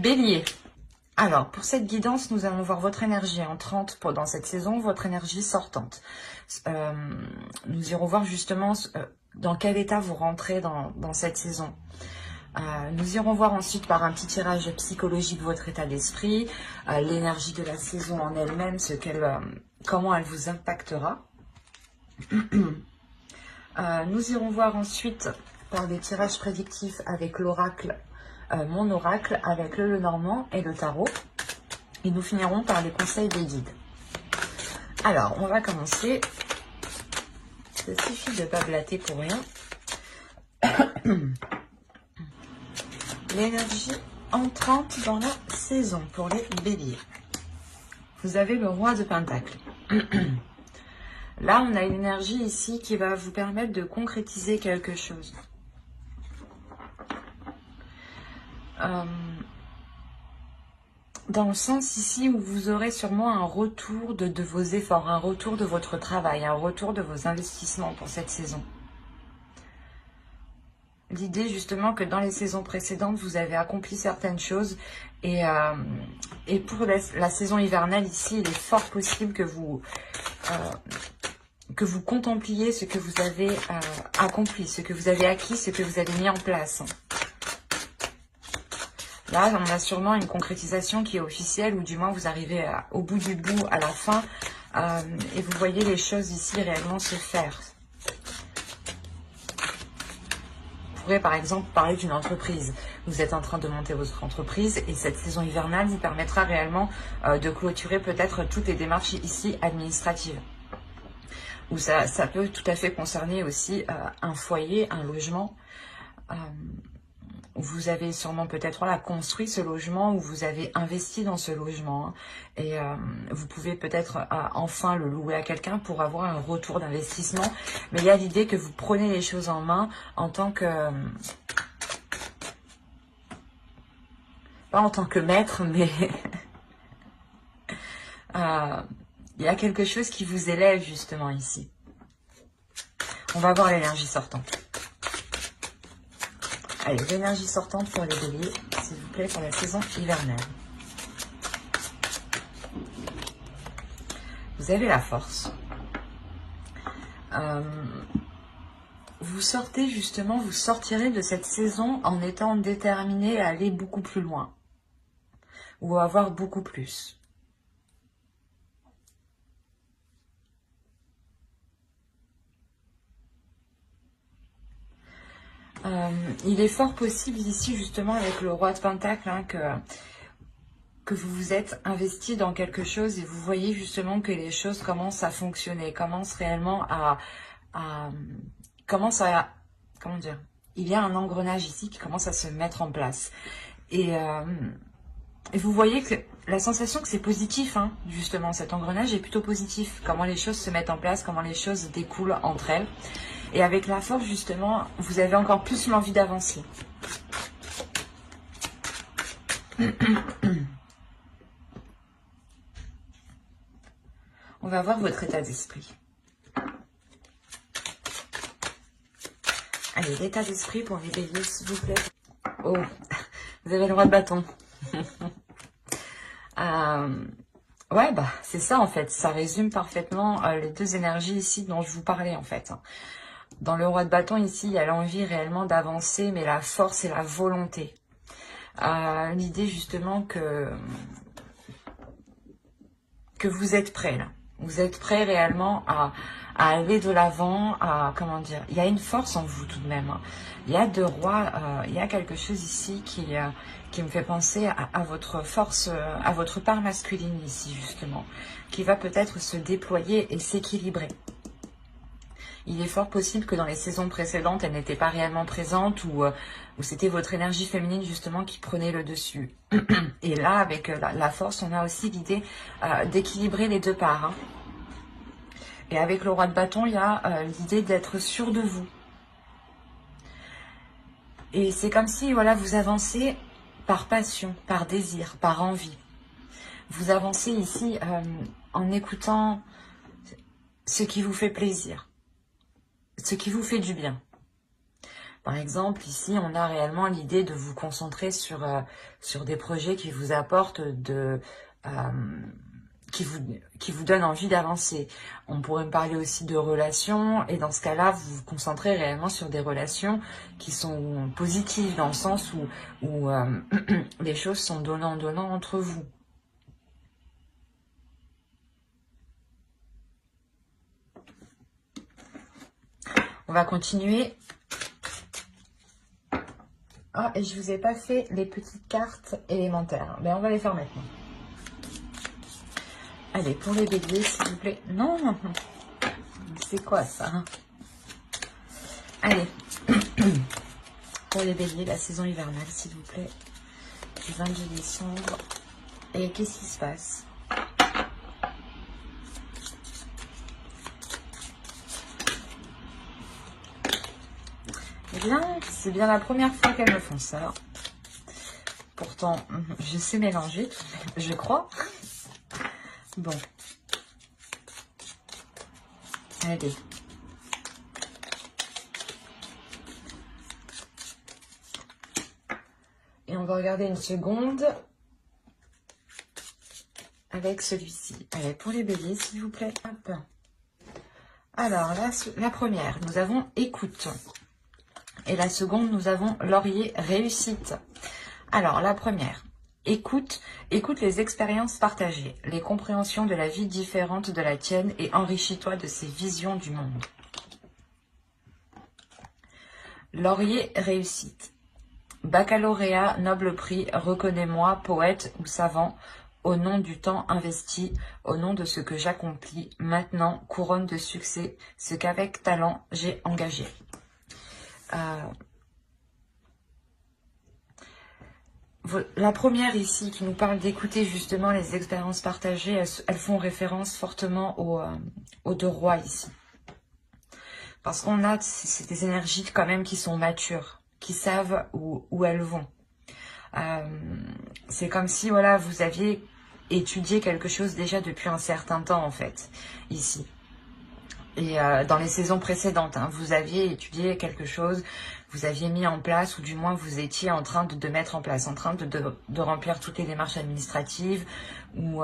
Bélier. Alors, pour cette guidance, nous allons voir votre énergie entrante pendant cette saison, votre énergie sortante. Nous irons voir justement dans quel état vous rentrez dans cette saison. Nous irons voir ensuite par un petit tirage psychologique votre état d'esprit, l'énergie de la saison en elle-même, comment elle vous impactera. Nous irons voir ensuite par des tirages prédictifs avec l'oracle, mon oracle, avec le Lenormand et le tarot. Et nous finirons par les conseils des guides. Alors, on va commencer. Ça suffit de ne pas blater pour rien. L'énergie entrante dans la saison pour les béliers. Vous avez le roi de Pentacle. Là, on a une énergie ici qui va vous permettre de concrétiser quelque chose. Dans le sens ici où vous aurez sûrement un retour de vos efforts, un retour de votre travail, un retour de vos investissements pour cette saison. L'idée justement que dans les saisons précédentes, vous avez accompli certaines choses et pour la saison hivernale ici, il est fort possible que vous contempliez ce que vous avez accompli, ce que vous avez acquis, ce que vous avez mis en place. Là, on a sûrement une concrétisation qui est officielle, ou du moins vous arrivez au bout du bout, à la fin, et vous voyez les choses ici réellement se faire. Vous pourrez par exemple parler d'une entreprise. Vous êtes en train de monter votre entreprise et cette saison hivernale vous permettra réellement de clôturer peut-être toutes les démarches ici administratives. Ou ça peut tout à fait concerner aussi un foyer, un logement. Vous avez sûrement peut-être construit ce logement ou vous avez investi dans ce logement. Et vous pouvez peut-être enfin le louer à quelqu'un pour avoir un retour d'investissement. Mais il y a l'idée que vous prenez les choses en main en tant que... pas en tant que maître, mais... il y a quelque chose qui vous élève justement ici. On va voir l'énergie sortante. Allez, l'énergie sortante pour les béliers, s'il vous plaît, pour la saison hivernale. Vous avez la force. Vous sortez justement, vous sortirez de cette saison en étant déterminé à aller beaucoup plus loin. Ou à avoir beaucoup plus. Il est fort possible ici, justement, avec le roi de Pentacle, hein, que vous vous êtes investi dans quelque chose et vous voyez justement que les choses commencent à fonctionner, commencent réellement comment dire, il y a un engrenage ici qui commence à se mettre en place. Et vous voyez que la sensation que c'est positif, hein, justement, cet engrenage est plutôt positif. Comment les choses se mettent en place, comment les choses découlent entre elles. Et avec la force, justement, vous avez encore plus l'envie d'avancer. On va voir votre état d'esprit. Allez, l'état d'esprit pour les béliers, s'il vous plaît. Oh, vous avez le roi de bâton. Ouais, bah, c'est ça, en fait. Ça résume parfaitement les deux énergies ici dont je vous parlais, en fait. Dans le roi de bâton, ici, il y a l'envie réellement d'avancer, mais la force et la volonté. L'idée, justement, que vous êtes prêt, là. Vous êtes prêt réellement à aller de l'avant, comment dire, il y a une force en vous tout de même. Hein. Il y a deux rois, il y a quelque chose ici qui me fait penser à votre force, à votre part masculine ici, justement, qui va peut-être se déployer et s'équilibrer. Il est fort possible que dans les saisons précédentes, elle n'était pas réellement présente ou c'était votre énergie féminine justement qui prenait le dessus. Et là, avec la force, on a aussi l'idée d'équilibrer les deux parts. Hein. Et avec le roi de bâton, il y a l'idée d'être sûr de vous. Et c'est comme si voilà, vous avancez par passion, par désir, par envie. Vous avancez ici en écoutant ce qui vous fait plaisir. Ce qui vous fait du bien. Par exemple, ici, on a réellement l'idée de vous concentrer sur des projets qui vous apportent qui vous donnent envie d'avancer. On pourrait me parler aussi de relations, et dans ce cas-là, vous vous concentrez réellement sur des relations qui sont positives, dans le sens où les choses sont donnant-donnant entre vous. On va continuer. Ah, et je vous ai pas fait les petites cartes élémentaires. Mais on va les faire maintenant. Allez, pour les béliers, s'il vous plaît. Non, c'est quoi ça? Allez, pour les béliers, la saison hivernale, s'il vous plaît. Du 22 décembre. Et qu'est-ce qui se passe? Eh bien, c'est bien la première fois qu'elles me font ça. Pourtant, je sais mélanger, je crois. Bon. Allez. Et on va regarder une seconde avec celui-ci. Allez, pour les béliers, s'il vous plaît. Hop. Alors, la première, nous avons écoute. Et la seconde, nous avons laurier, réussite. Alors, la première, écoute les expériences partagées, les compréhensions de la vie différente de la tienne et enrichis-toi de ces visions du monde. Laurier, réussite. Baccalauréat, noble prix, reconnais-moi, poète ou savant, au nom du temps investi, au nom de ce que j'accomplis, maintenant, couronne de succès, ce qu'avec talent j'ai engagé. La première ici qui nous parle d'écouter justement les expériences partagées, elles font référence fortement aux deux rois ici. Parce qu'on a, c'est des énergies quand même qui sont matures, qui savent où elles vont. C'est comme si voilà, vous aviez étudié quelque chose déjà depuis un certain temps en fait, ici. Et dans les saisons précédentes, hein, vous aviez étudié quelque chose, vous aviez mis en place, ou du moins vous étiez en train de mettre en place, en train de remplir toutes les démarches administratives, ou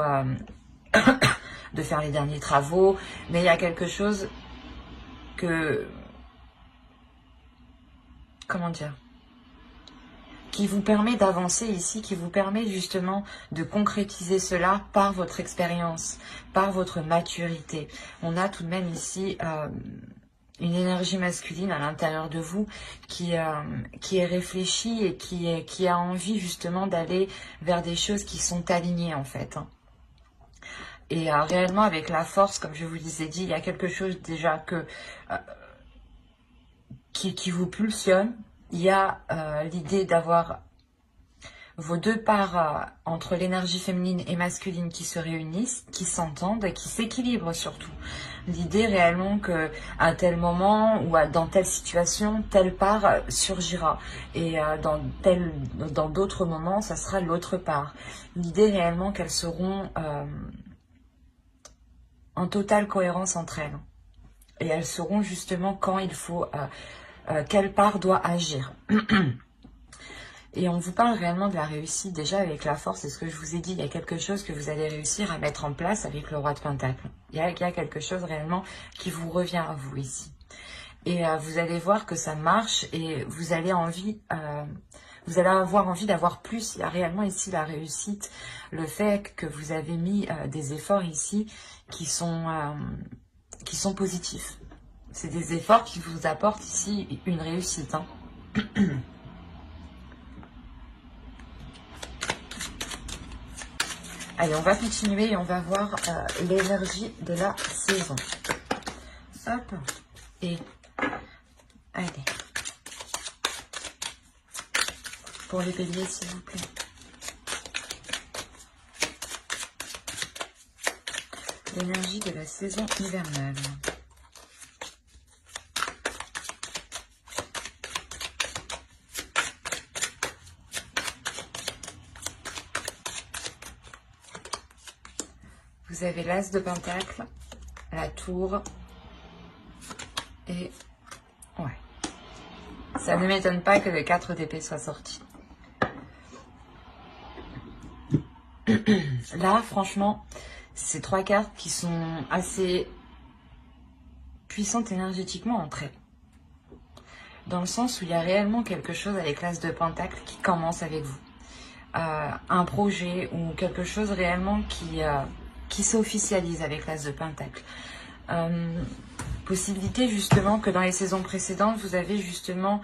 de faire les derniers travaux. Mais il y a quelque chose que... Comment dire ? Qui vous permet d'avancer ici, qui vous permet justement de concrétiser cela par votre expérience, par votre maturité. On a tout de même ici une énergie masculine à l'intérieur de vous qui est réfléchie et qui a envie justement d'aller vers des choses qui sont alignées en fait. Et réellement avec la force, comme je vous l'ai dit, il y a quelque chose déjà qui vous pulsionne. Il y a l'idée d'avoir vos deux parts entre l'énergie féminine et masculine qui se réunissent, qui s'entendent et qui s'équilibrent surtout. L'idée réellement qu'à tel moment ou dans telle situation, telle part surgira. Et dans d'autres moments, ça sera l'autre part. L'idée réellement qu'elles seront en totale cohérence entre elles. Et elles sauront justement quand il faut... quelle part doit agir. Et on vous parle réellement de la réussite déjà avec la force. C'est ce que je vous ai dit, il y a quelque chose que vous allez réussir à mettre en place avec le roi de Pentacle. Il y a quelque chose réellement qui vous revient à vous ici. Et vous allez voir que ça marche et vous allez avoir envie d'avoir plus. Il y a réellement ici la réussite, le fait que vous avez mis des efforts ici qui sont positifs. C'est des efforts qui vous apportent ici une réussite. Hein. Allez, on va continuer et on va voir l'énergie de la saison. Hop. Et allez. Pour les béliers, s'il vous plaît. L'énergie de la saison hivernale. Vous avez l'as de pentacle, la tour et ouais, Ça ne m'étonne pas que le 4 d'épée soit sorti. Là, franchement, c'est 3 cartes qui sont assez puissantes énergétiquement entre elles. Dans le sens où il y a réellement quelque chose avec l'As de Pentacle qui commence avec vous. Un projet ou quelque chose réellement qui s'officialise avec l'As de Pentacle. Possibilité justement que dans les saisons précédentes, vous avez justement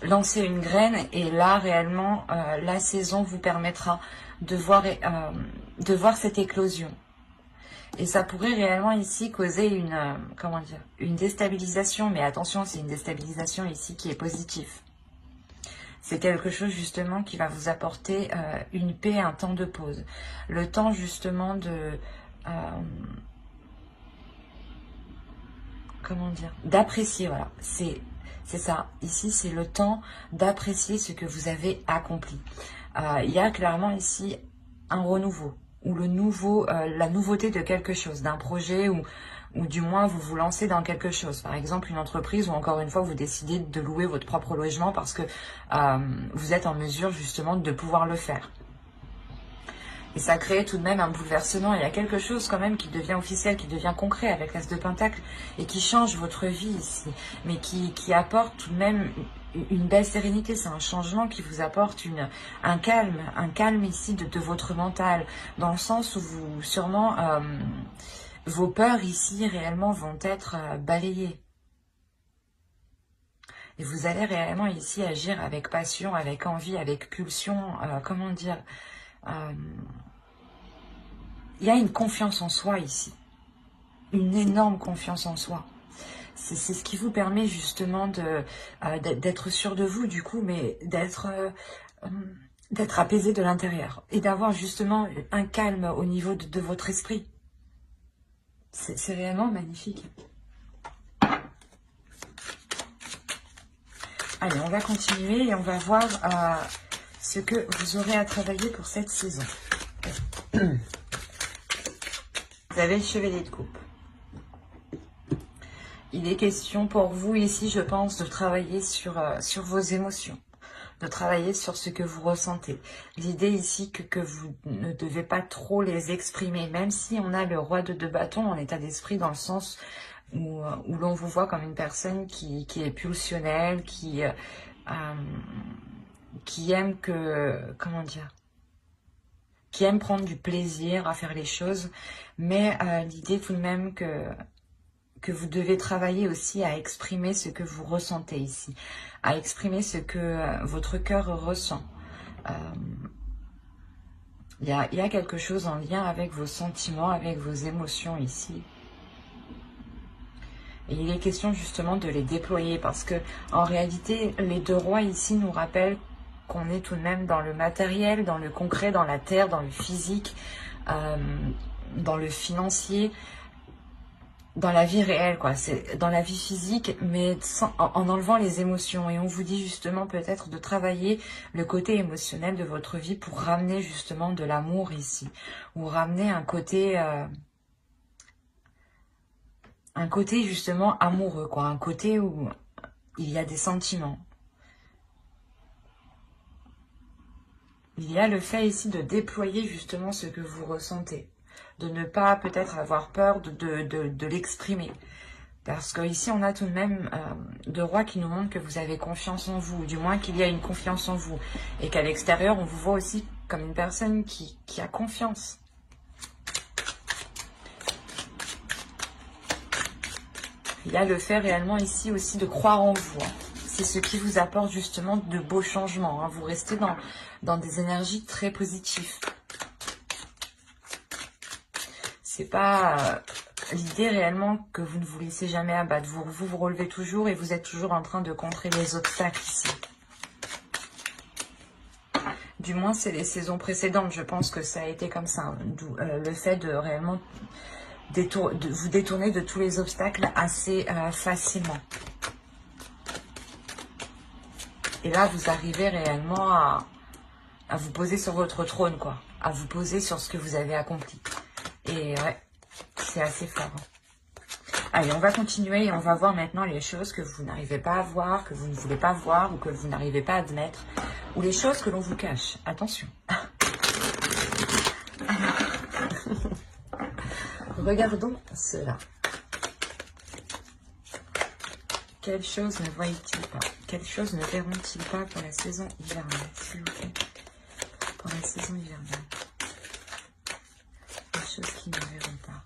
lancé une graine et là réellement la saison vous permettra de voir cette éclosion. Et ça pourrait réellement ici causer une déstabilisation, mais attention, c'est une déstabilisation ici qui est positive. C'est quelque chose justement qui va vous apporter une paix, un temps de pause. Le temps justement de... d'apprécier, voilà. C'est ça. Ici, c'est le temps d'apprécier ce que vous avez accompli. Il y a clairement ici un renouveau. Ou la nouveauté de quelque chose, d'un projet ou du moins vous vous lancez dans quelque chose. Par exemple, une entreprise ou encore une fois, vous décidez de louer votre propre logement parce que vous êtes en mesure justement de pouvoir le faire. Et ça crée tout de même un bouleversement. Il y a quelque chose quand même qui devient officiel, qui devient concret avec l'As de Pentacle et qui change votre vie ici. Mais qui apporte tout de même une belle sérénité. C'est un changement qui vous apporte un calme ici de votre mental. Dans le sens où vous, sûrement, vos peurs ici réellement vont être balayées. Et vous allez réellement ici agir avec passion, avec envie, avec pulsion, comment dire... il y a une confiance en soi ici, une énorme confiance en soi. C'est ce qui vous permet justement d'être sûr de vous du coup, mais d'être apaisé de l'intérieur et d'avoir justement un calme au niveau de votre esprit. C'est réellement magnifique. Allez, on va continuer et on va voir ce que vous aurez à travailler pour cette saison. Vous avez le chevalier de coupe. Il est question pour vous ici, je pense, de travailler sur vos émotions, de travailler sur ce que vous ressentez. L'idée ici que vous ne devez pas trop les exprimer, même si on a le roi de 2 bâtons en état d'esprit dans le sens où l'on vous voit comme une personne qui est pulsionnelle, qui aime qui aime prendre du plaisir à faire les choses, mais l'idée tout de même que vous devez travailler aussi à exprimer ce que vous ressentez ici, à exprimer ce que votre cœur ressent. Il y a quelque chose en lien avec vos sentiments, avec vos émotions ici. Et il est question justement de les déployer parce que en réalité, les 2 rois ici nous rappellent qu'on est tout de même dans le matériel, dans le concret, dans la terre, dans le physique, dans le financier, dans la vie réelle, quoi. C'est dans la vie physique, mais en enlevant les émotions. Et on vous dit justement peut-être de travailler le côté émotionnel de votre vie pour ramener justement de l'amour ici, ou ramener un côté justement amoureux, quoi. Un côté où il y a des sentiments. Il y a le fait ici de déployer justement ce que vous ressentez. De ne pas peut-être avoir peur de l'exprimer. Parce qu'ici, on a tout de même 2 rois qui nous montrent que vous avez confiance en vous. Du moins qu'il y a une confiance en vous. Et qu'à l'extérieur, on vous voit aussi comme une personne qui a confiance. Il y a le fait réellement ici aussi de croire en vous. C'est ce qui vous apporte justement de beaux changements. Vous restez dans des énergies très positives. C'est pas l'idée réellement que vous ne vous laissez jamais abattre. Vous relevez toujours et vous êtes toujours en train de contrer les obstacles ici. Du moins, c'est les saisons précédentes. Je pense que ça a été comme ça. D'où le fait de réellement vous détourner de tous les obstacles assez facilement. Et là, vous arrivez réellement à vous poser sur votre trône, quoi. À vous poser sur ce que vous avez accompli. Et ouais, c'est assez fort. Allez, on va continuer et on va voir maintenant les choses que vous n'arrivez pas à voir, que vous ne voulez pas voir ou que vous n'arrivez pas à admettre, ou les choses que l'on vous cache. Attention. Regardons cela. Quelles choses ne voient-ils pas? Quelles choses ne verront-ils pas pour la saison hivernale, s'il vous plaît? Pour la saison hivernale. Les choses qu'ils ne verront pas.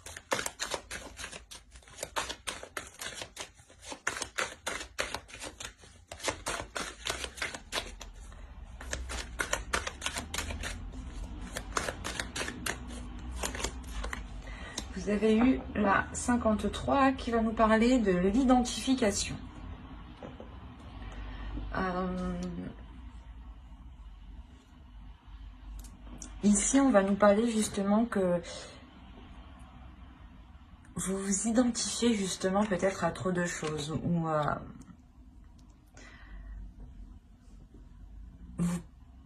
Vous avez eu la 53 qui va nous parler de l'identification. Ici, on va nous parler justement que vous vous identifiez justement peut-être à trop de choses ou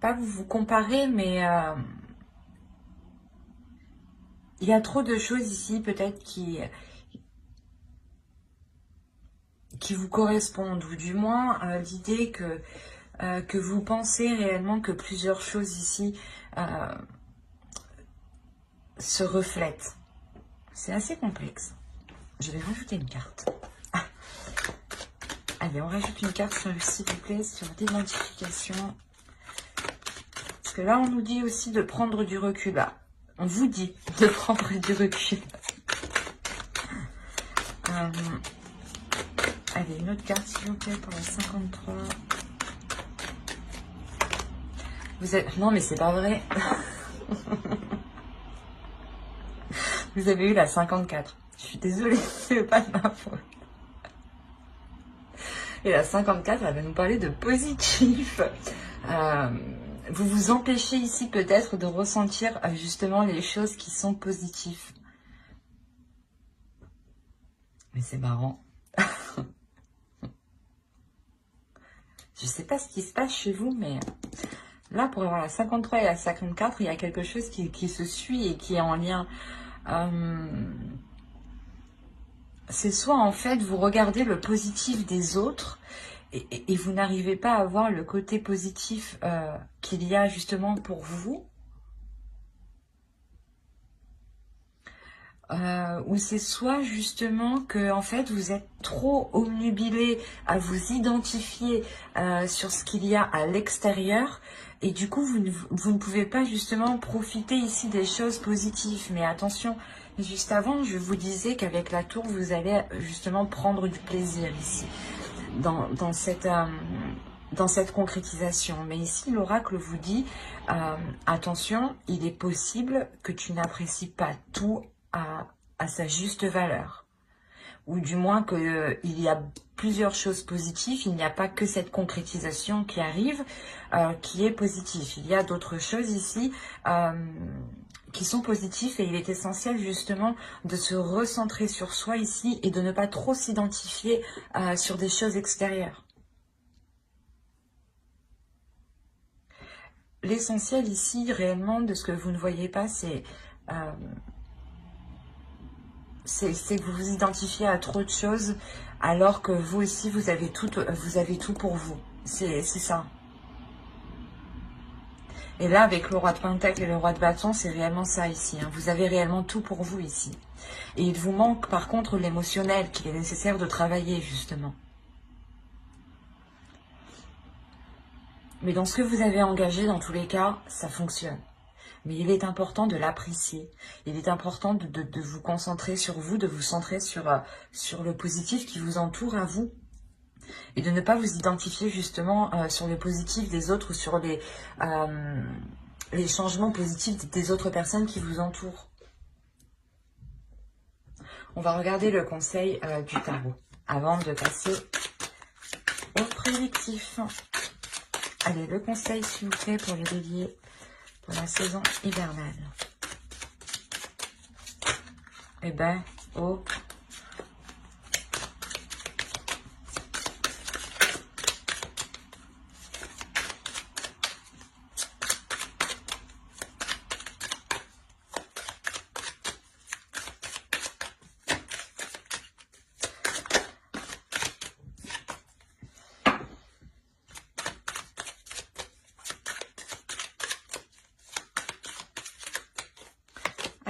pas vous comparez, mais il y a trop de choses ici peut-être qui vous correspondent, ou du moins l'idée que vous pensez réellement que plusieurs choses ici se reflètent. C'est assez complexe. Je vais rajouter une carte. Ah. Allez, on rajoute une carte, s'il vous plaît, sur l'identification. Parce que là, on nous dit aussi de prendre du recul. Là, on vous dit de prendre du recul. Allez, une autre carte, s'il vous plaît, pour la 53. Vous êtes... Non, mais c'est pas vrai. Vous avez eu la 54. Je suis désolée, c'est pas de ma faute. Et la 54, elle va nous parler de positif. Vous vous empêchez ici peut-être de ressentir justement les choses qui sont positives. Mais c'est marrant. Je sais pas ce qui se passe chez vous, mais là, pour avoir la 53 et la 54, il y a quelque chose qui se suit et qui est en lien. C'est soit en fait, vous regardez le positif des autres et vous n'arrivez pas à voir le côté positif qu'il y a justement pour vous. Ou c'est soit justement que en fait vous êtes trop obnubilé à vous identifier sur ce qu'il y a à l'extérieur et du coup vous ne pouvez pas justement profiter ici des choses positives. Mais attention, juste avant je vous disais qu'avec la tour vous allez justement prendre du plaisir ici dans cette concrétisation. Mais ici l'oracle vous dit attention, il est possible que tu n'apprécies pas tout à sa juste valeur, ou du moins qu'il y a plusieurs choses positives, il n'y a pas que cette concrétisation qui arrive, qui est positive. Il y a d'autres choses ici qui sont positives et il est essentiel justement de se recentrer sur soi ici et de ne pas trop s'identifier sur des choses extérieures. L'essentiel ici réellement de ce que vous ne voyez pas, c'est que vous vous identifiez à trop de choses alors que vous aussi vous avez tout pour vous. C'est ça. Et là avec le roi de Pentacle et le roi de bâton, c'est réellement ça ici. Hein. Vous avez réellement tout pour vous ici. Et il vous manque par contre l'émotionnel qu'il est nécessaire de travailler justement. Mais dans ce que vous avez engagé, dans tous les cas, ça fonctionne. Mais il est important de l'apprécier. Il est important de vous concentrer sur vous, de vous centrer sur le positif qui vous entoure à vous. Et de ne pas vous identifier justement sur le positif des autres ou sur les changements positifs des autres personnes qui vous entourent. On va regarder le conseil du tarot avant de passer au prédictif. Allez, le conseil s'il vous plaît pour les béliers. Pour la saison hivernale. Eh ben, oh.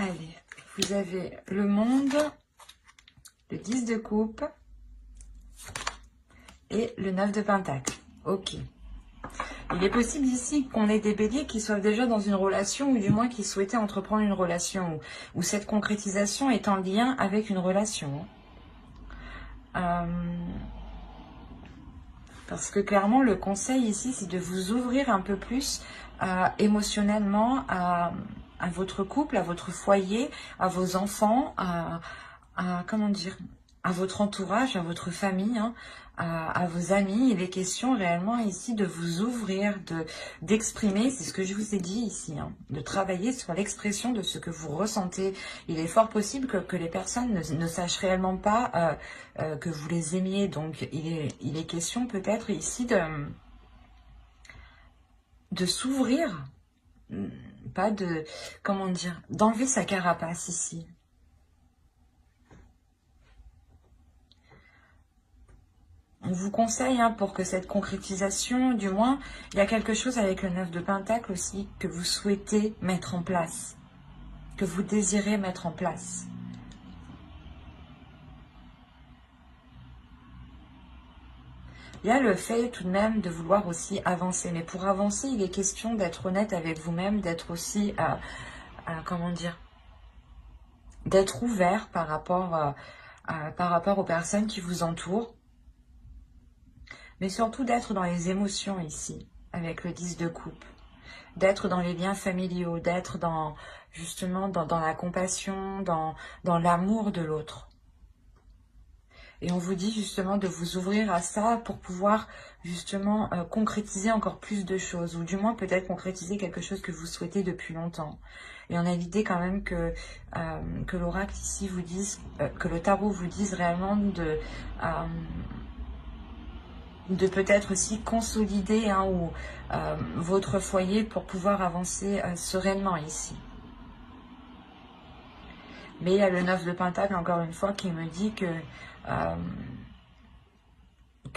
Allez, vous avez le monde, le 10 de coupe et le 9 de pentacle. Ok. Il est possible ici qu'on ait des béliers qui soient déjà dans une relation ou du moins qui souhaitaient entreprendre une relation ou cette concrétisation est en lien avec une relation. Parce que clairement, le conseil ici, c'est de vous ouvrir un peu plus émotionnellement à votre couple, à votre foyer, à vos enfants, comment dire, à votre entourage, à votre famille, hein, à vos amis. Il est question réellement ici de vous ouvrir, d'exprimer, c'est ce que je vous ai dit ici, hein, de travailler sur l'expression de ce que vous ressentez. Il est fort possible que les personnes ne sachent réellement pas que vous les aimiez. Donc il est question peut-être ici de s'ouvrir, pas de, comment dire, d'enlever sa carapace ici. On vous conseille, hein, pour que cette concrétisation, du moins, il y a quelque chose avec le 9 de Pentacle aussi que vous souhaitez mettre en place, que vous désirez mettre en place. Il y a le fait tout de même de vouloir aussi avancer. Mais pour avancer, il est question d'être honnête avec vous-même, d'être aussi, comment dire, d'être ouvert par rapport aux personnes qui vous entourent. Mais surtout d'être dans les émotions ici, avec le 10 de coupe. D'être dans les liens familiaux, d'être dans, justement, dans la compassion, dans l'amour de l'autre. Et on vous dit justement de vous ouvrir à ça pour pouvoir justement concrétiser encore plus de choses. Ou du moins peut-être concrétiser quelque chose que vous souhaitez depuis longtemps. Et on a l'idée quand même que l'oracle ici vous dise, que le tarot vous dise réellement de peut-être aussi consolider, hein, votre foyer pour pouvoir avancer sereinement ici. Mais il y a le 9 de Pentacle, encore une fois, qui me dit que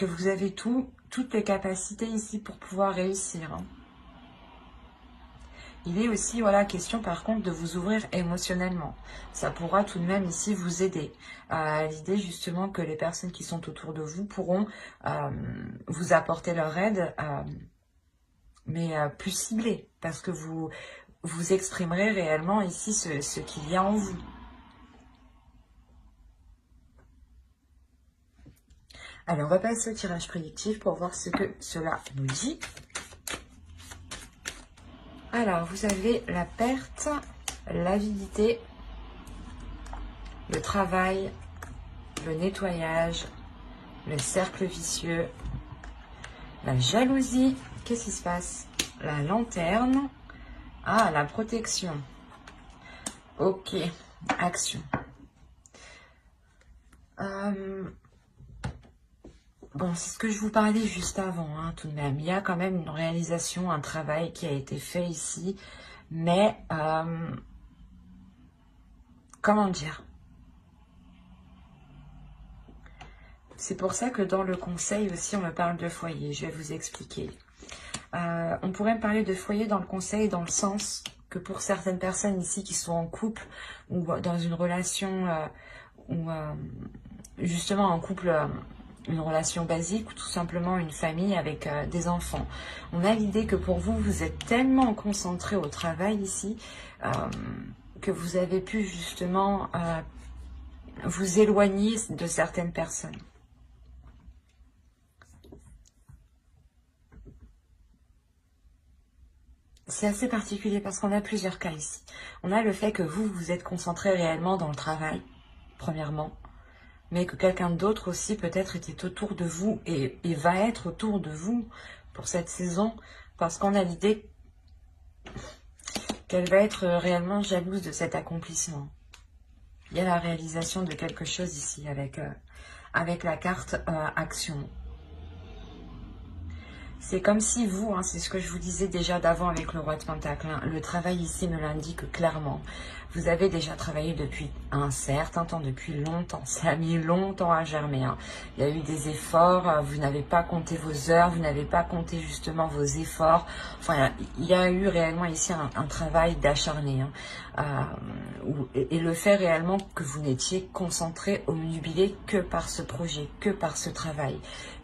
vous avez toutes les capacités ici pour pouvoir réussir. Hein. Il est aussi, voilà, question par contre de vous ouvrir émotionnellement. Ça pourra tout de même ici vous aider. L'idée justement que les personnes qui sont autour de vous pourront vous apporter leur aide, mais plus ciblée, parce que vous exprimerez réellement ici ce qu'il y a en vous. Allez, on va passer au tirage prédictif pour voir ce que cela nous dit. Alors, vous avez la perte, l'avidité, le travail, le nettoyage, le cercle vicieux, la jalousie. Qu'est-ce qui se passe? La lanterne. Ah, la protection. Ok, action. Bon, c'est ce que je vous parlais juste avant, hein, tout de même. Il y a quand même une réalisation, un travail qui a été fait ici. Mais, comment dire? C'est pour ça que dans le conseil aussi, on me parle de foyer. Je vais vous expliquer. On pourrait me parler de foyer dans le conseil dans le sens que pour certaines personnes ici qui sont en couple ou dans une relation, justement en couple... une relation basique ou tout simplement une famille avec des enfants. On a l'idée que pour vous, vous êtes tellement concentré au travail ici que vous avez pu justement vous éloigner de certaines personnes. C'est assez particulier parce qu'on a plusieurs cas ici. On a le fait que vous, vous êtes concentré réellement dans le travail, premièrement. Mais que quelqu'un d'autre aussi peut-être était autour de vous et va être autour de vous pour cette saison. Parce qu'on a l'idée qu'elle va être réellement jalouse de cet accomplissement. Il y a la réalisation de quelque chose ici avec la carte action. C'est comme si vous, hein, c'est ce que je vous disais déjà d'avant avec le roi de Pentacle, hein, le travail ici me l'indique clairement. Vous avez déjà travaillé depuis un certain temps, depuis longtemps. Ça a mis longtemps à germer. Hein. Il y a eu des efforts, vous n'avez pas compté vos heures, vous n'avez pas compté justement vos efforts. Enfin, il y a eu réellement ici un travail d'acharné. Hein. Et le fait réellement que vous n'étiez concentré, omnubilé que par ce projet, que par ce travail,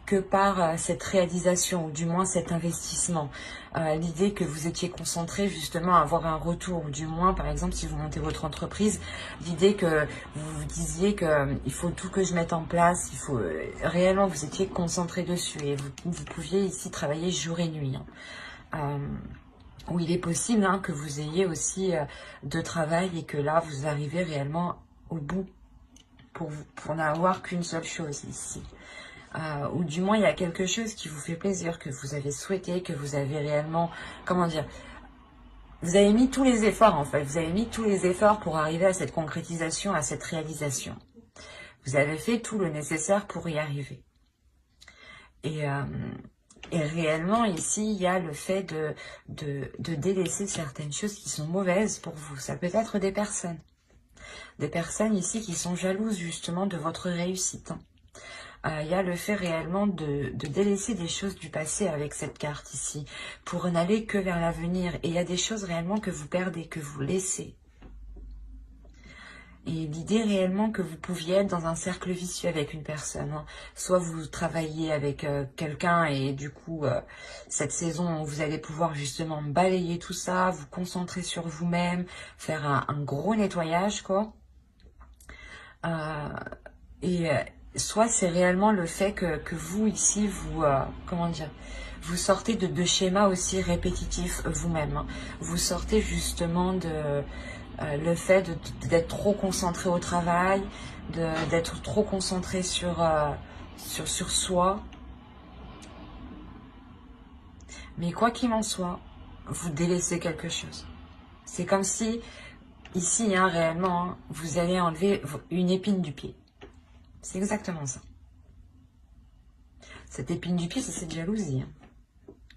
que par cette réalisation, ou du moins cet investissement. L'idée que vous étiez concentré justement à avoir un retour, ou du moins, par exemple, si vous montez votre entreprise, l'idée que vous vous disiez que il faut tout que je mette en place, il faut réellement, vous étiez concentré dessus, et vous pouviez ici travailler jour et nuit. Hein. Où il est possible hein, que vous ayez aussi de travail, et que là, vous arrivez réellement au bout, pour n'avoir qu'une seule chose ici. Ou du moins il y a quelque chose qui vous fait plaisir, que vous avez souhaité, que vous avez réellement, comment dire, vous avez mis tous les efforts en fait, vous avez mis tous les efforts pour arriver à cette concrétisation, à cette réalisation. Vous avez fait tout le nécessaire pour y arriver. Et réellement ici, il y a le fait de délaisser certaines choses qui sont mauvaises pour vous. Ça peut être des personnes ici qui sont jalouses justement de votre réussite. Hein. Il y a le fait réellement de délaisser des choses du passé avec cette carte ici, pour n'aller que vers l'avenir. Et il y a des choses réellement que vous perdez, que vous laissez. Et l'idée réellement que vous pouviez être dans un cercle vicieux avec une personne. Hein. Soit vous travaillez avec quelqu'un et du coup, cette saison, vous allez pouvoir justement balayer tout ça, vous concentrer sur vous-même, faire un gros nettoyage, quoi. Soit c'est réellement le fait que vous, ici, vous, comment dire, vous sortez de schémas aussi répétitifs vous-même. Hein. Vous sortez justement de le fait d'être trop concentré au travail, d'être trop concentré sur soi. Mais quoi qu'il en soit, vous délaissez quelque chose. C'est comme si, ici, hein, réellement, hein, vous allez enlever une épine du pied. C'est exactement ça. Cette épine du pied, c'est cette jalousie. Hein.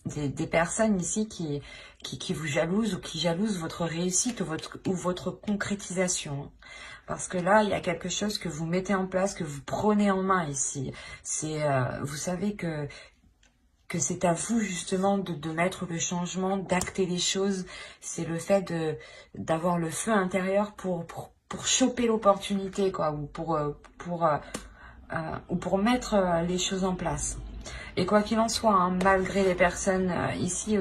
Des personnes ici qui vous jalousent, ou qui jalousent votre réussite, ou votre concrétisation. Hein. Parce que là, il y a quelque chose que vous mettez en place, que vous prenez en main ici. Vous savez que c'est à vous justement de mettre le changement, d'acter les choses. C'est le fait d'avoir le feu intérieur pour choper l'opportunité, quoi, ou pour mettre les choses en place. Et quoi qu'il en soit, hein, malgré les personnes ici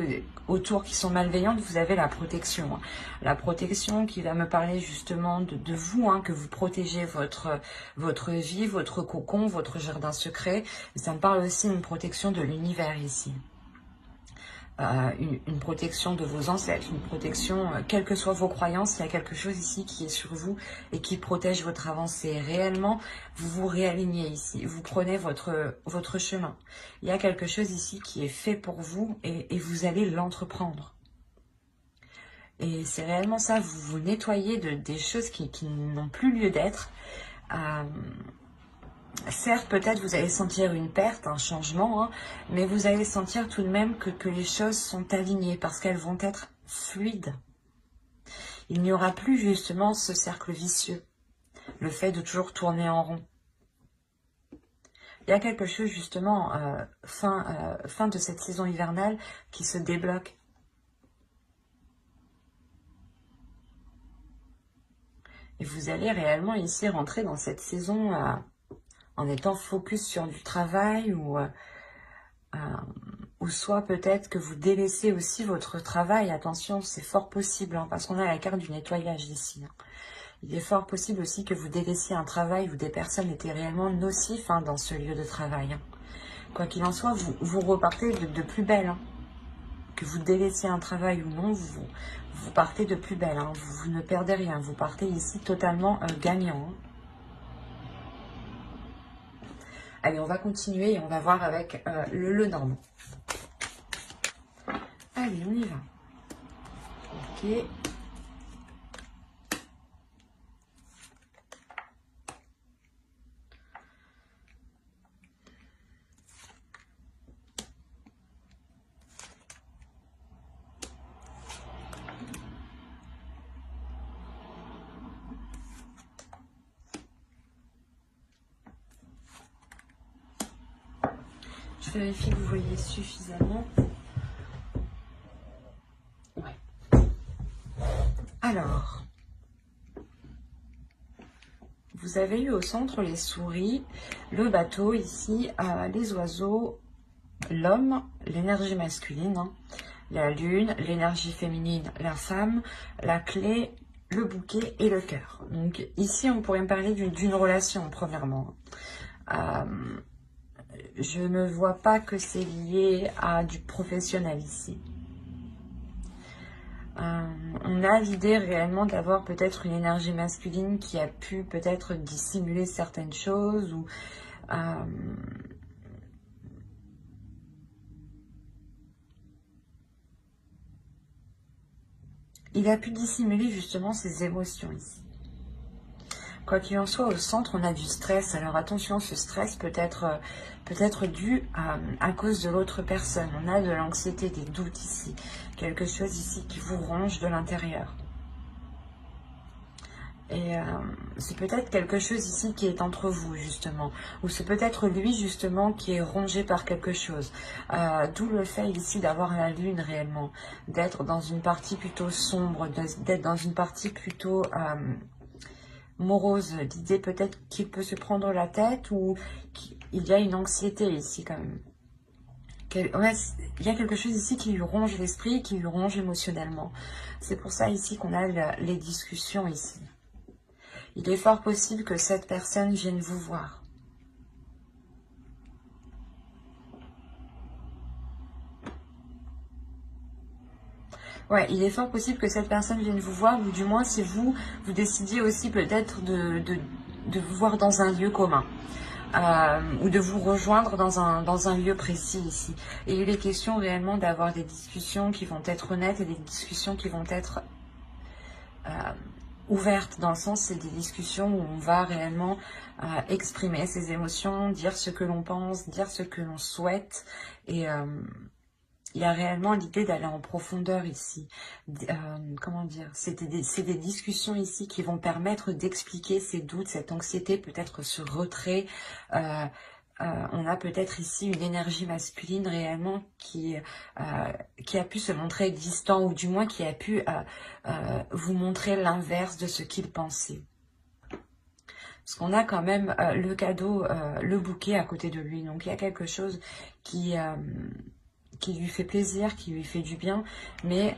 autour qui sont malveillantes, vous avez la protection. Hein. La protection qui va me parler justement de vous, hein, que vous protégez votre vie, votre cocon, votre jardin secret. Et ça me parle aussi d'une protection de l'univers ici. Une protection de vos ancêtres, une protection, quelles que soient vos croyances, il y a quelque chose ici qui est sur vous et qui protège votre avancée. Réellement, vous vous réalignez ici, vous prenez votre chemin. Il y a quelque chose ici qui est fait pour vous et vous allez l'entreprendre. Et c'est réellement ça, vous vous nettoyez des choses qui n'ont plus lieu d'être. Certes, peut-être vous allez sentir une perte, un changement, hein, mais vous allez sentir tout de même que les choses sont alignées parce qu'elles vont être fluides. Il n'y aura plus justement ce cercle vicieux, le fait de toujours tourner en rond. Il y a quelque chose justement, fin de cette saison hivernale, qui se débloque. Et vous allez réellement ici rentrer dans cette saison en étant focus sur du travail, ou soit peut-être que vous délaissez aussi votre travail. Attention, c'est fort possible, hein, parce qu'on a la carte du nettoyage ici. Hein. Il est fort possible aussi que vous délaissiez un travail où des personnes étaient réellement nocifs, hein, dans ce lieu de travail. Hein. Quoi qu'il en soit, vous repartez de plus belle. Hein. Que vous délaissiez un travail ou non, vous partez de plus belle. Hein. Vous ne perdez rien. Vous partez ici totalement gagnant. Hein. Allez, on va continuer et on va voir avec le Normand. Allez, on y va. Ok. vérifie que vous voyez suffisamment. Ouais. Alors, vous avez eu au centre les souris, le bateau ici, les oiseaux, l'homme, l'énergie masculine, hein, la lune, l'énergie féminine, la femme, la clé, le bouquet et le cœur. Donc ici, on pourrait me parler d'une relation, premièrement. Je ne vois pas que c'est lié à du professionnel ici. On a l'idée réellement d'avoir peut-être une énergie masculine qui a pu peut-être dissimuler certaines choses ou il a pu dissimuler justement ses émotions ici. Quoi qu'il en soit, au centre, on a du stress. Alors attention, ce stress peut être dû à cause de l'autre personne. On a de l'anxiété, des doutes ici. Quelque chose ici qui vous ronge de l'intérieur. Et c'est peut-être quelque chose ici qui est entre vous, justement. Ou c'est peut-être lui, justement, qui est rongé par quelque chose. D'où le fait ici d'avoir la lune, réellement. D'être dans une partie plutôt sombre, d'être dans une partie plutôt morose. L'idée peut-être qu'il peut se prendre la tête ou qu'il y a une anxiété ici, quand même. Ouais, il y a quelque chose ici qui lui ronge l'esprit, qui lui ronge émotionnellement. C'est pour ça ici qu'on a les discussions ici. Il est fort possible que cette personne vienne vous voir. Ouais, il est fort possible que cette personne vienne vous voir, ou du moins si vous décidiez aussi peut-être de vous voir dans un lieu commun. Ou de vous rejoindre dans un lieu précis ici. Et il est question réellement d'avoir des discussions qui vont être honnêtes et des discussions qui vont être ouvertes, dans le sens c'est des discussions où on va réellement exprimer ses émotions, dire ce que l'on pense, dire ce que l'on souhaite, et il y a réellement l'idée d'aller en profondeur ici. Comment dire, c'est des discussions ici qui vont permettre d'expliquer ces doutes, cette anxiété, peut-être ce retrait. On a peut-être ici une énergie masculine réellement qui a pu se montrer distant, ou du moins qui a pu vous montrer l'inverse de ce qu'il pensait. Parce qu'on a quand même le cadeau, le bouquet à côté de lui. Donc il y a quelque chose qui lui fait plaisir, qui lui fait du bien, mais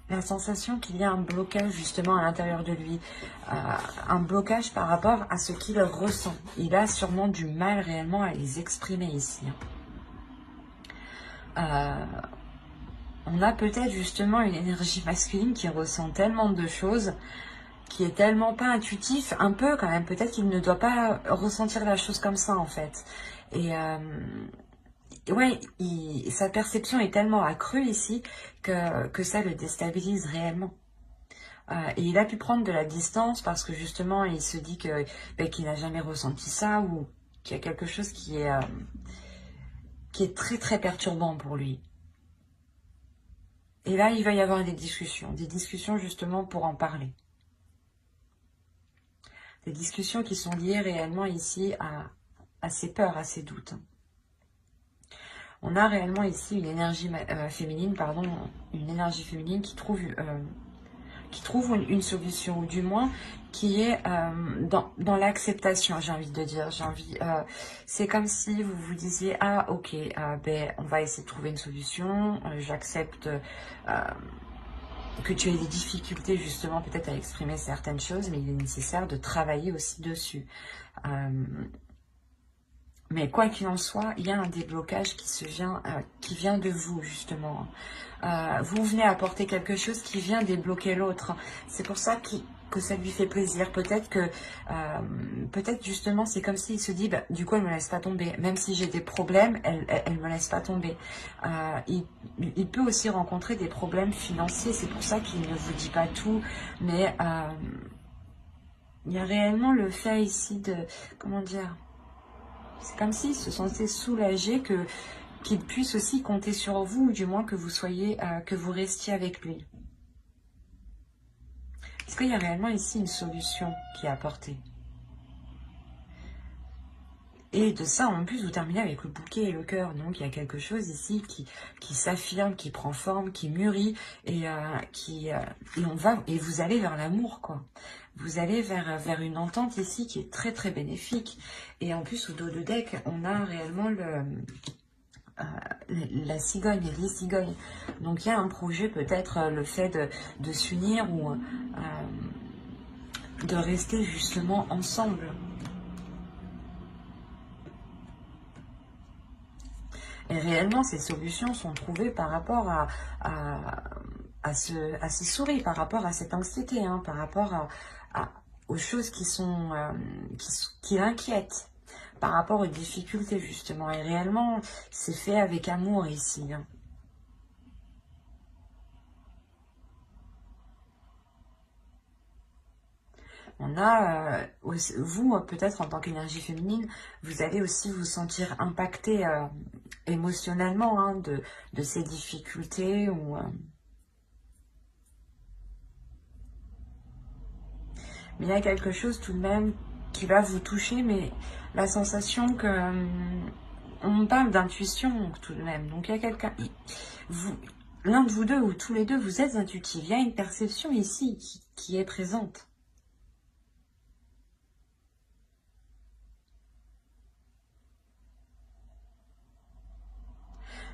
la sensation qu'il y a un blocage justement à l'intérieur de lui, un blocage par rapport à ce qu'il ressent. Il a sûrement du mal réellement à les exprimer ici. On a peut-être justement une énergie masculine qui ressent tellement de choses, qui est tellement pas intuitif, un peu quand même, peut-être qu'il ne doit pas ressentir la chose comme ça en fait. Et ouais, sa perception est tellement accrue ici que ça le déstabilise réellement. Et il a pu prendre de la distance parce que justement, il se dit que qu'il n'a jamais ressenti ça, ou qu'il y a quelque chose qui est très très perturbant pour lui. Et là, il va y avoir des discussions justement pour en parler. Des discussions qui sont liées réellement ici à ses peurs, à ses doutes. On a réellement ici une énergie féminine, une énergie féminine qui trouve une solution, ou du moins qui est dans l'acceptation, j'ai envie de dire. C'est comme si vous vous disiez, ah ok, on va essayer de trouver une solution, j'accepte que tu aies des difficultés justement peut-être à exprimer certaines choses, mais il est nécessaire de travailler aussi dessus. Mais quoi qu'il en soit, il y a un déblocage qui vient de vous, justement. Vous venez apporter quelque chose qui vient débloquer l'autre. C'est pour ça que ça lui fait plaisir. Peut-être justement, c'est comme s'il se dit, du coup, elle ne me laisse pas tomber. Même si j'ai des problèmes, elle me laisse pas tomber. Il peut aussi rencontrer des problèmes financiers. C'est pour ça qu'il ne vous dit pas tout. Mais il y a réellement le fait ici de, comment dire, c'est comme s'il se sentait soulagé qu'il puisse aussi compter sur vous, ou du moins que vous restiez avec lui. Est-ce qu'il y a réellement ici une solution qui est apportée? Et de ça, en plus, vous terminez avec le bouquet et le cœur. Donc, il y a quelque chose ici qui s'affirme, qui prend forme, qui mûrit et et vous allez vers l'amour, quoi. Vous allez vers une entente ici qui est très, très bénéfique. Et en plus, au dos de deck, on a réellement la cigogne et les cigognes. Donc, il y a un projet, peut-être le fait de s'unir ou de rester justement ensemble. Et réellement, ces solutions sont trouvées par rapport à ces souris, par rapport à cette anxiété, hein, par rapport aux choses qui l'inquiètent, par rapport aux difficultés, justement. Et réellement, c'est fait avec amour ici, hein. On a, vous, peut-être en tant qu'énergie féminine, vous allez aussi vous sentir impacté émotionnellement, hein, de ces difficultés. Mais il y a quelque chose tout de même qui va vous toucher, mais la sensation que... on parle d'intuition tout de même. Donc il y a quelqu'un... L'un de vous deux ou tous les deux, vous êtes intuitifs. Il y a une perception ici qui est présente.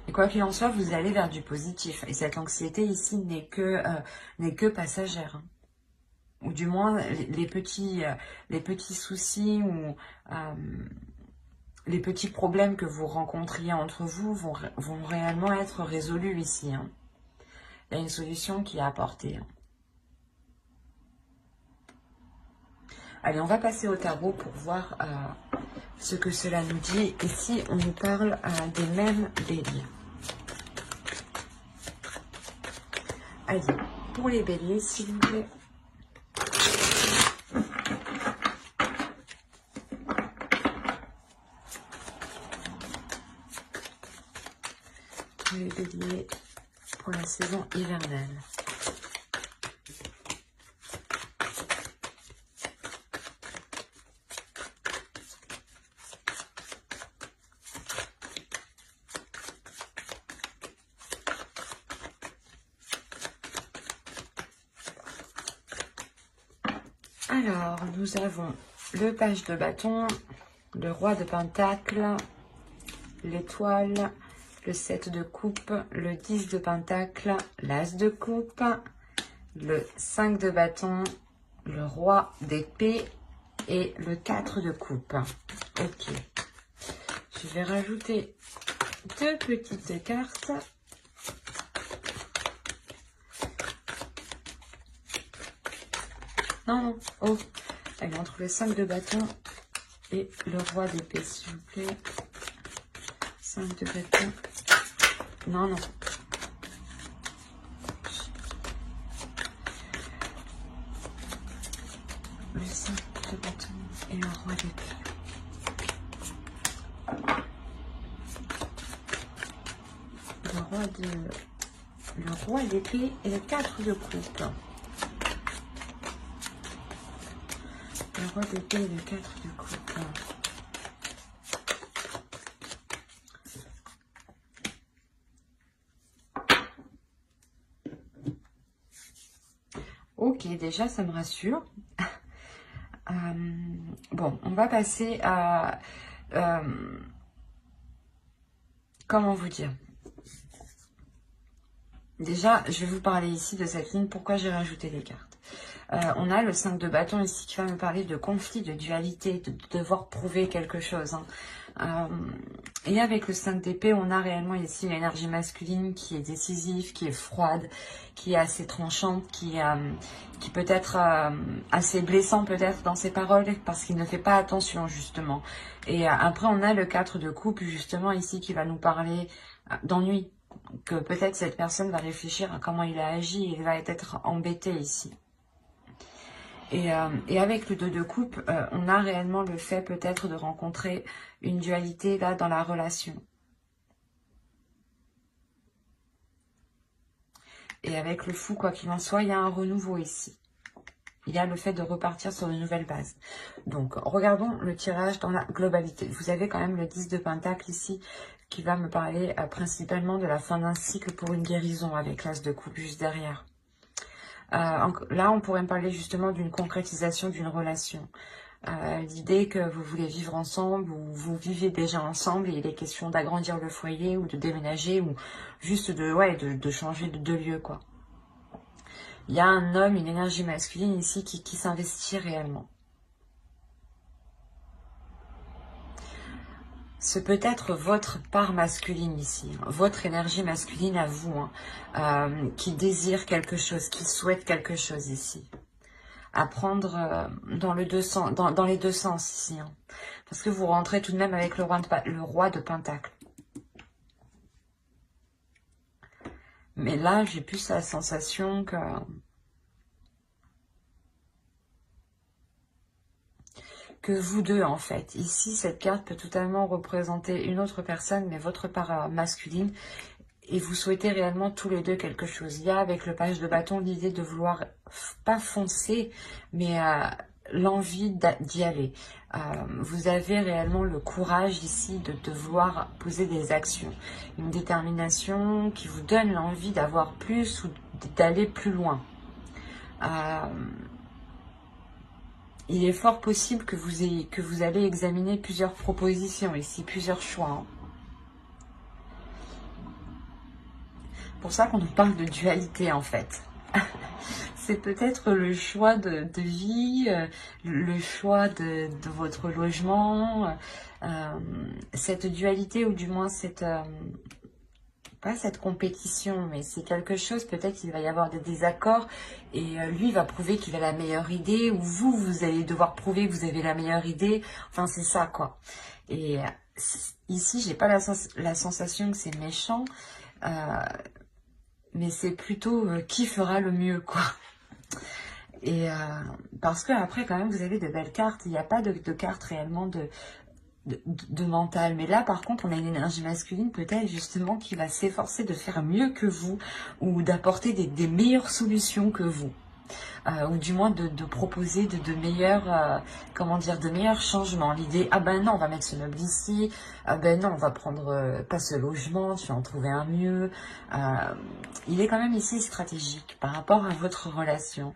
Et quoi qu'il en soit, vous allez vers du positif. Et cette anxiété ici n'est que passagère, hein. Ou du moins, les petits soucis ou les petits problèmes que vous rencontriez entre vous vont réellement être résolus ici, hein. Il y a une solution qui est apportée, hein. Allez, on va passer au tarot pour voir ce que cela nous dit. Ici, on nous parle des mêmes béliers. Allez, pour les béliers, s'il vous plaît. Pour les béliers, pour la saison hivernale. Alors, nous avons le page de bâton, le roi de pentacle, l'étoile, le 7 de coupe, le 10 de pentacle, l'as de coupe, le 5 de bâton, le roi d'épée et le 4 de coupe. Ok. Je vais rajouter deux petites cartes. Non, non. Oh. Allez, entre le 5 de bâton et le roi d'épée, s'il vous plaît. 5 de bâton. Non, non. Le 5 de bâton et le roi d'épée. Le roi d'épée et le 4 de coupe. Le roi d'épée et le 4 de coupe. Ok, déjà ça me rassure. Bon, on va passer à... comment vous dire? Déjà, je vais vous parler ici de cette ligne. Pourquoi j'ai rajouté les cartes? On a le 5 de bâton ici qui va me parler de conflit, de dualité, de devoir prouver quelque chose, hein. Et avec le 5 d'épée, on a réellement ici l'énergie masculine qui est décisive, qui est froide, qui est assez tranchante, qui peut être assez blessant peut-être dans ses paroles parce qu'il ne fait pas attention justement. Et après, on a le 4 de coupe justement ici qui va nous parler d'ennui. Que peut-être cette personne va réfléchir à comment il a agi et il va être embêté ici. Et avec le 2 de coupe, on a réellement le fait peut-être de rencontrer une dualité là dans la relation. Et avec le fou, quoi qu'il en soit, il y a un renouveau ici. Il y a le fait de repartir sur une nouvelle base. Donc, regardons le tirage dans la globalité. Vous avez quand même le 10 de Pentacle ici, qui va me parler principalement de la fin d'un cycle pour une guérison, avec l'As de coupe juste derrière. Là, on pourrait me parler justement d'une concrétisation d'une relation. L'idée que vous voulez vivre ensemble, ou vous vivez déjà ensemble, et il est question d'agrandir le foyer, ou de déménager, ou juste de changer de lieu, quoi. Il y a un homme, une énergie masculine ici qui s'investit réellement. Ce peut être votre part masculine ici, votre énergie masculine à vous, qui désire quelque chose, qui souhaite quelque chose ici. À prendre dans les deux sens ici. Parce que vous rentrez tout de même avec le roi de Pentacle. Mais là, j'ai plus la sensation que vous deux, en fait. Ici, cette carte peut totalement représenter une autre personne, mais votre part masculine. Et vous souhaitez réellement tous les deux quelque chose. Il y a avec le page de bâton l'idée de vouloir, pas foncer, mais l'envie d'y aller. Vous avez réellement le courage ici de vouloir poser des actions. Une détermination qui vous donne l'envie d'avoir plus ou d'aller plus loin. Il est fort possible que vous allez examiner plusieurs propositions ici, plusieurs choix. Pour ça qu'on nous parle de dualité en fait. C'est peut-être le choix de vie, le choix de votre logement, cette dualité ou du moins cette... pas cette compétition, mais c'est quelque chose, peut-être qu'il va y avoir des désaccords et lui va prouver qu'il a la meilleure idée ou vous allez devoir prouver que vous avez la meilleure idée. Enfin, c'est ça quoi. Et ici, j'ai pas la sensation que c'est méchant. Mais c'est plutôt qui fera le mieux, quoi. Et parce que après, quand même, vous avez de belles cartes. Il n'y a pas de cartes réellement de mental. Mais là, par contre, on a une énergie masculine, peut-être, justement, qui va s'efforcer de faire mieux que vous ou d'apporter des meilleures solutions que vous. Ou du moins de proposer de meilleurs, comment dire, de meilleurs changements. L'idée, ah ben non, on va mettre ce meuble ici, ah ben non, on va prendre pas ce logement, tu vas en trouver un mieux. Il est quand même ici stratégique par rapport à votre relation.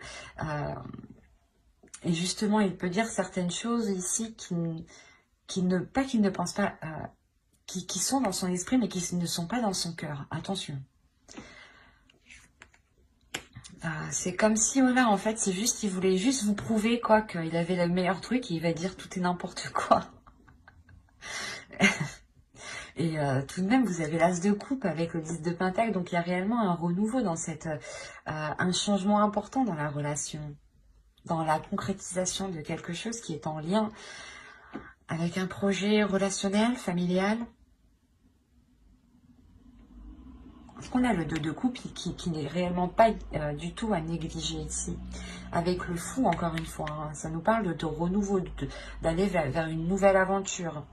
Et justement, il peut dire certaines choses ici qu'il ne pense pas, qui sont dans son esprit, mais qui ne sont pas dans son cœur. Attention. C'est comme si, voilà, en fait, c'est juste, il voulait juste vous prouver, quoi, qu'il avait le meilleur truc et il va dire tout et n'importe quoi. Et tout de même, vous avez l'As de coupe avec le 10 de Pentacle, donc il y a réellement un renouveau dans un changement important dans la relation, dans la concrétisation de quelque chose qui est en lien avec un projet relationnel, familial. Parce qu'on a le 2 de coupe qui n'est réellement pas du tout à négliger ici. Avec le fou, encore une fois, ça nous parle de renouveau, d'aller vers une nouvelle aventure.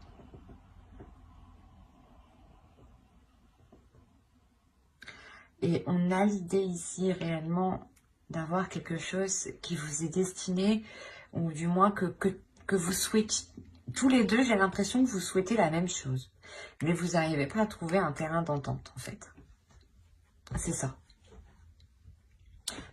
Et on a l'idée ici réellement d'avoir quelque chose qui vous est destiné, ou du moins que vous souhaitez. Tous les deux, j'ai l'impression que vous souhaitez la même chose. Mais vous n'arrivez pas à trouver un terrain d'entente, en fait. C'est ça.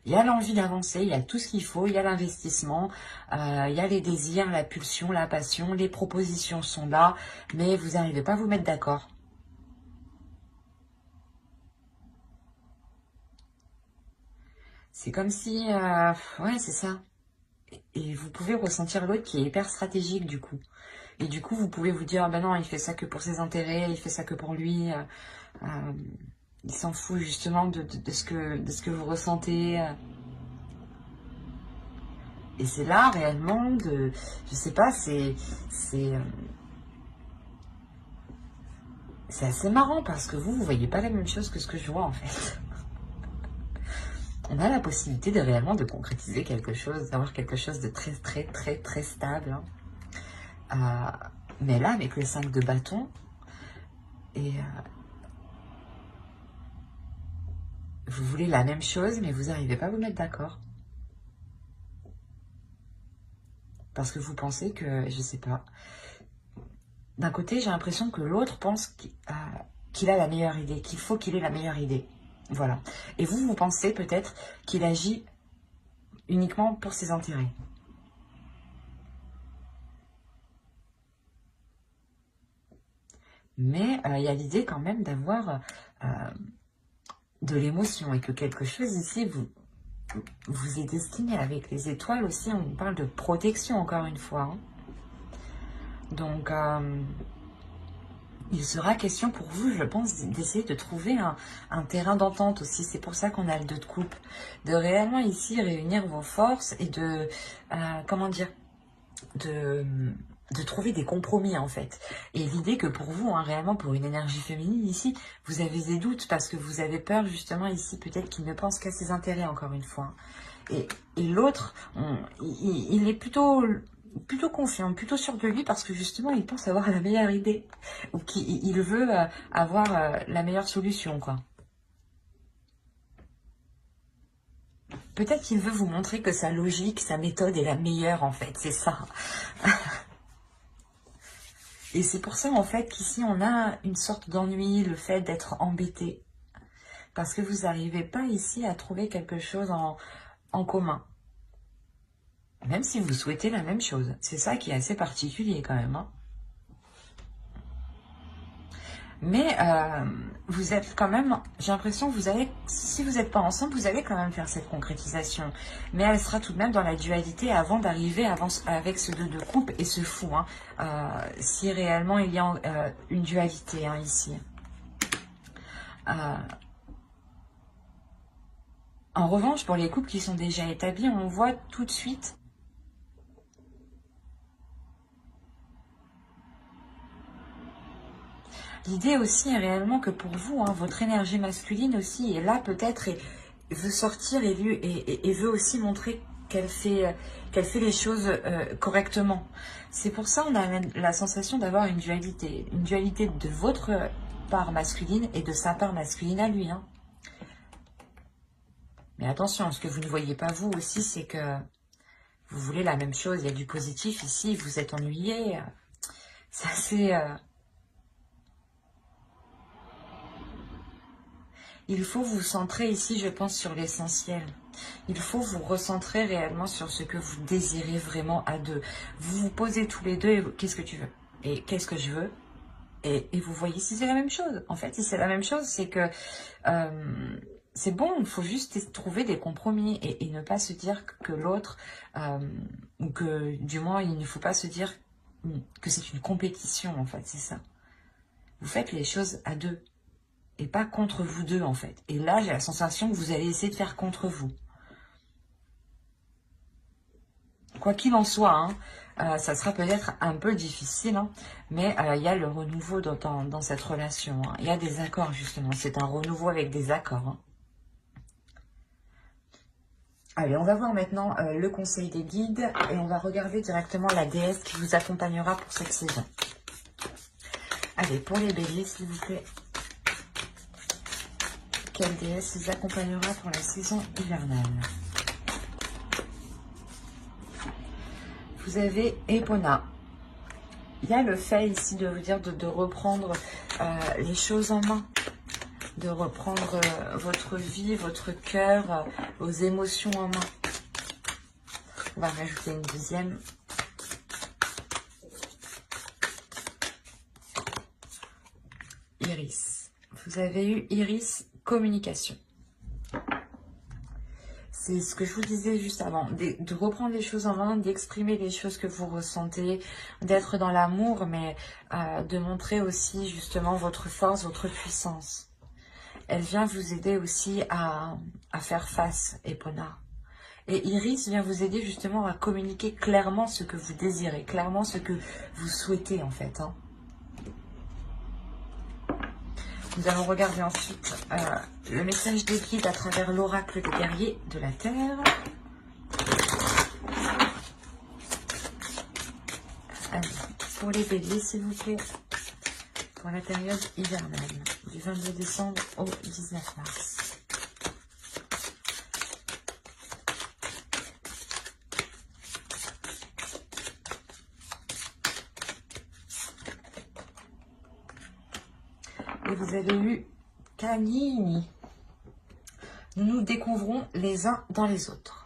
Il y a l'envie d'avancer, il y a tout ce qu'il faut, il y a l'investissement, il y a les désirs, la pulsion, la passion, les propositions sont là, mais vous n'arrivez pas à vous mettre d'accord. C'est comme si... ouais, c'est ça. Et vous pouvez ressentir l'autre qui est hyper stratégique du coup. Et du coup, vous pouvez vous dire, ah ben non, il fait ça que pour ses intérêts, il fait ça que pour lui. Il s'en fout justement de ce que vous ressentez. Et c'est là réellement je sais pas, c'est assez marrant parce que vous voyez pas la même chose que ce que je vois en fait. On a la possibilité de réellement de concrétiser quelque chose, d'avoir quelque chose de très très très très stable. Mais là, avec le 5 de bâton, et vous voulez la même chose, mais vous n'arrivez pas à vous mettre d'accord. Parce que vous pensez que, je sais pas, d'un côté, j'ai l'impression que l'autre pense qu'il a la meilleure idée, qu'il faut qu'il ait la meilleure idée. Voilà. Et vous, vous pensez peut-être qu'il agit uniquement pour ses intérêts. Mais il y a l'idée quand même d'avoir de l'émotion et que quelque chose ici vous est destiné avec les étoiles aussi. On parle de protection encore une fois. Hein. Donc, il sera question pour vous, je pense, d'essayer de trouver un terrain d'entente aussi. C'est pour ça qu'on a le 2 de coupe. De réellement ici réunir vos forces et de, comment dire, de trouver des compromis en fait. Et l'idée que pour vous, hein, réellement pour une énergie féminine ici, vous avez des doutes parce que vous avez peur justement ici peut-être qu'il ne pense qu'à ses intérêts encore une fois. Et l'autre, il est plutôt confiant, plutôt sûr de lui parce que justement il pense avoir la meilleure idée ou qu'il veut avoir la meilleure solution quoi. Peut-être qu'il veut vous montrer que sa logique, sa méthode est la meilleure en fait, c'est ça. Et c'est pour ça en fait qu'ici on a une sorte d'ennui, le fait d'être embêté. Parce que vous n'arrivez pas ici à trouver quelque chose en commun. Même si vous souhaitez la même chose. C'est ça qui est assez particulier quand même. Hein. Mais vous êtes quand même, j'ai l'impression que vous allez, si vous n'êtes pas ensemble, vous allez quand même faire cette concrétisation. Mais elle sera tout de même dans la dualité avant d'arriver avec ce 2 de coupe et ce fou. Hein, si réellement il y a une dualité hein, ici. En revanche, pour les couples qui sont déjà établis, on voit tout de suite l'idée aussi est réellement que pour vous, hein, votre énergie masculine aussi est là peut-être et veut sortir et veut aussi montrer qu'elle fait les choses correctement. C'est pour ça qu'on a la sensation d'avoir une dualité de votre part masculine et de sa part masculine à lui. Hein. Mais attention, ce que vous ne voyez pas vous aussi, c'est que vous voulez la même chose. Il y a du positif ici, vous êtes ennuyé. C'est assez... Il faut vous centrer ici, je pense, sur l'essentiel. Il faut vous recentrer réellement sur ce que vous désirez vraiment à deux. Vous vous posez tous les deux et qu'est-ce que tu veux? Et qu'est-ce que je veux? Et vous voyez si c'est la même chose. En fait, si c'est la même chose, c'est que c'est bon, il faut juste trouver des compromis et ne pas se dire que l'autre, ou que du moins, il ne faut pas se dire que c'est une compétition, en fait, c'est ça. Vous faites les choses à deux. Et pas contre vous deux, en fait. Et là, j'ai la sensation que vous allez essayer de faire contre vous. Quoi qu'il en soit, hein, ça sera peut-être un peu difficile, hein, mais il y a le renouveau dans cette relation. Hein. Il y a des accords, justement. C'est un renouveau avec des accords. Hein. Allez, on va voir maintenant le conseil des guides et on va regarder directement la déesse qui vous accompagnera pour cette saison. Allez, pour les béliers, s'il vous plaît. Quelle déesse les accompagnera pour la saison hivernale? Vous avez Epona. Il y a le fait ici de vous dire de reprendre les choses en main. De reprendre votre vie, votre cœur, vos émotions en main. On va rajouter une deuxième. Iris. Vous avez eu Iris, communication. C'est ce que je vous disais juste avant, de reprendre les choses en main, d'exprimer les choses que vous ressentez, d'être dans l'amour, mais de montrer aussi justement votre force, votre puissance. Elle vient vous aider aussi à faire face, Epona. Et Iris vient vous aider justement à communiquer clairement ce que vous désirez, clairement ce que vous souhaitez en fait. Hein. Nous allons regarder ensuite le message des guides à travers l'oracle des guerriers de la Terre. Allez, pour les béliers, s'il vous plaît, pour la période hivernale, du 22 décembre au 19 mars. Et vous avez eu Canini. Nous nous découvrons les uns dans les autres.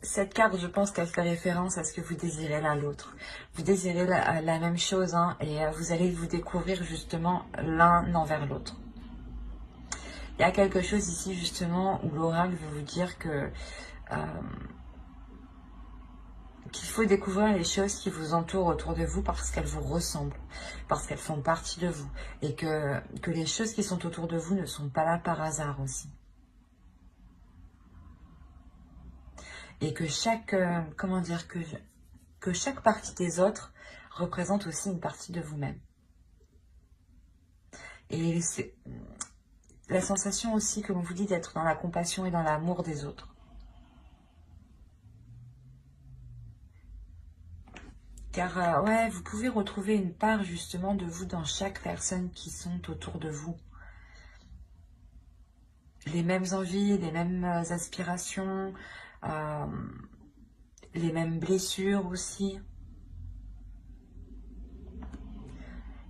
Cette carte, je pense qu'elle fait référence à ce que vous désirez l'un l'autre. Vous désirez la même chose, hein, et vous allez vous découvrir justement l'un envers l'autre. Il y a quelque chose ici justement où l'oracle veut vous dire que qu'il faut découvrir les choses qui vous entourent autour de vous parce qu'elles vous ressemblent, parce qu'elles font partie de vous, et que les choses qui sont autour de vous ne sont pas là par hasard aussi. Et que chaque, comment dire, que chaque partie des autres représente aussi une partie de vous-même. Et c'est la sensation aussi, comme on vous dit, d'être dans la compassion et dans l'amour des autres. Car, ouais, vous pouvez retrouver une part justement de vous dans chaque personne qui sont autour de vous. Les mêmes envies, les mêmes aspirations, les mêmes blessures aussi.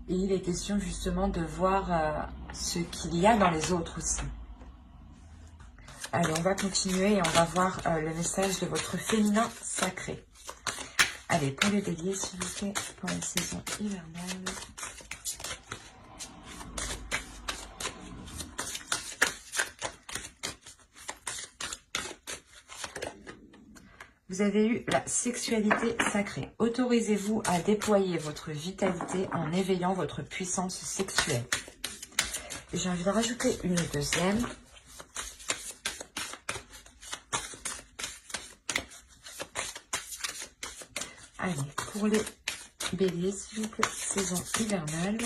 Et il est question justement de voir ce qu'il y a dans les autres aussi. Allez, on va continuer et on va voir le message de votre féminin sacré. Allez, pour les béliers, s'il vous plaît, pour la saison hivernale. Vous avez eu la sexualité sacrée. Autorisez-vous à déployer votre vitalité en éveillant votre puissance sexuelle. J'ai envie de rajouter une deuxième. Allez, pour les béliers, s'il vous plaît, saison hivernale.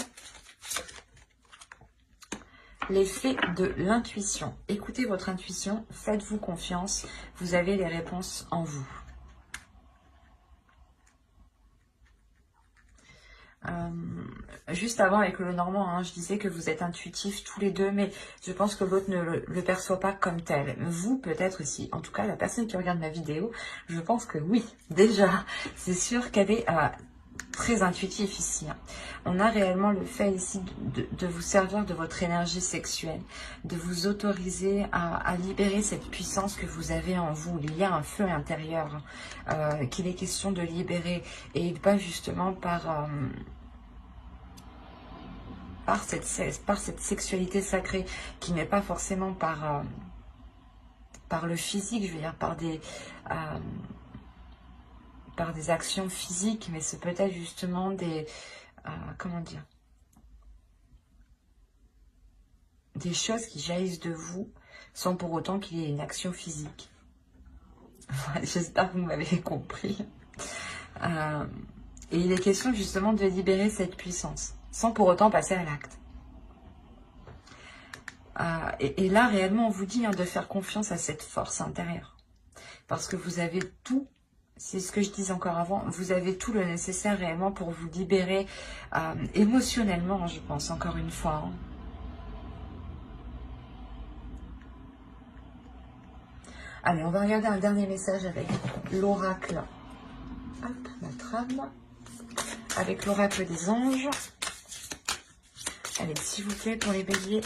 L'effet de l'intuition. Écoutez votre intuition, faites-vous confiance, vous avez les réponses en vous. Juste avant avec le Normand, hein, je disais que vous êtes intuitifs tous les deux, mais je pense que l'autre ne le perçoit pas comme tel. Vous, peut-être aussi. En tout cas, la personne qui regarde ma vidéo, je pense que oui, déjà, c'est sûr qu'elle est très intuitif ici. Hein. On a réellement le fait ici de vous servir de votre énergie sexuelle, de vous autoriser à libérer cette puissance que vous avez en vous. Il y a un feu intérieur qu'il est question de libérer, et pas justement par cette sexualité sacrée qui n'est pas forcément par le physique, je veux dire par des actions physiques, mais c'est peut-être justement des, comment dire, des choses qui jaillissent de vous sans pour autant qu'il y ait une action physique. J'espère que vous m'avez compris. Et il est question justement de libérer cette puissance, sans pour autant passer à l'acte. Et là, réellement, on vous dit de faire confiance à cette force intérieure. Parce que vous avez tout. C'est ce que je disais encore avant, vous avez tout le nécessaire réellement pour vous libérer émotionnellement, je pense, encore une fois. Hein. Allez, on va regarder un dernier message avec l'oracle. Hop, ma trame. Avec l'oracle des anges. Allez, s'il vous plaît, pour les béliers,